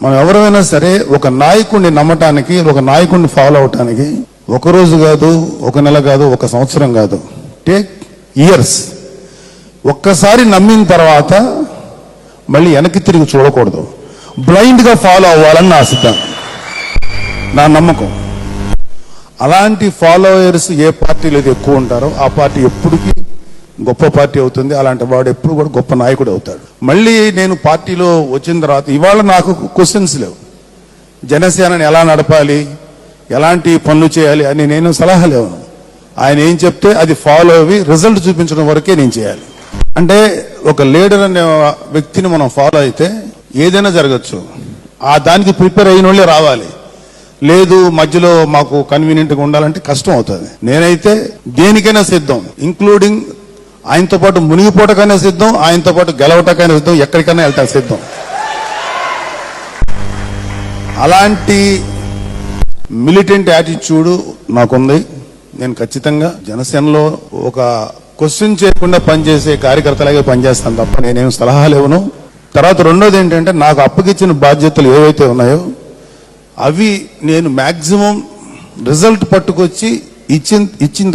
మనం ఎవరైనా సరే ఒక నాయకుడిని నమ్మటానికి, ఒక నాయకుడిని ఫాలో అవటానికి ఒక రోజు కాదు, ఒక నెల కాదు, ఒక సంవత్సరం కాదు, టేక్ ఇయర్స్. ఒక్కసారి నమ్మిన తర్వాత మళ్ళీ వెనక్కి తిరిగి చూడకూడదు. బ్లైండ్గా ఫాలో అవ్వాలని నా సిద్ధాంతం, నా నమ్మకం. అలాంటి ఫాలోయర్స్ ఏ పార్టీలో ఎక్కువ ఉంటారో ఆ పార్టీ ఎప్పటికీ గొప్ప పార్టీ అవుతుంది. అలాంటి వాడు ఎప్పుడు కూడా గొప్ప నాయకుడు అవుతాడు. మళ్ళీ నేను పార్టీలో వచ్చిన తర్వాత ఇవాళ నాకు క్వశ్చన్స్ లేవు. జనసేనని ఎలా నడపాలి, ఎలాంటి పనులు చేయాలి అని నేను సలహా లేవు. ఆయన ఏం చెప్తే అది ఫాలో అవి రిజల్ట్ చూపించడం వరకే నేను చేయాలి. అంటే ఒక లీడర్ అనే వ్యక్తిని మనం ఫాలో అయితే ఏదైనా జరగచ్చు. ఆ దానికి ప్రిపేర్ అయిన వాళ్ళే రావాలి. లేదు మధ్యలో మాకు కన్వీనియంట్గా ఉండాలంటే కష్టం అవుతుంది. నేనైతే దేనికైనా సిద్ధం, ఇంక్లూడింగ్ ఆయనతో పాటు మునిగిపోవటకైనా సిద్ధం, ఆయనతో పాటు గెలవటకైనా సిద్ధం, ఎక్కడికైనా వెళ్తా సిద్ధం. అలాంటి మిలిటెంట్ యాటిట్యూడ్ నాకుంది. నేను ఖచ్చితంగా జనసేనలో ఒక క్వశ్చన్ చేయకుండా పనిచేసే కార్యకర్తలాగే పనిచేస్తాను తప్ప నేనేం సలహాలు ఇవ్వను. తర్వాత రెండోది ఏంటంటే, నాకు అప్పగిచ్చిన బాధ్యతలు ఏవైతే ఉన్నాయో అవి నేను మ్యాక్సిమం రిజల్ట్ పట్టుకొచ్చి ఇచ్చిన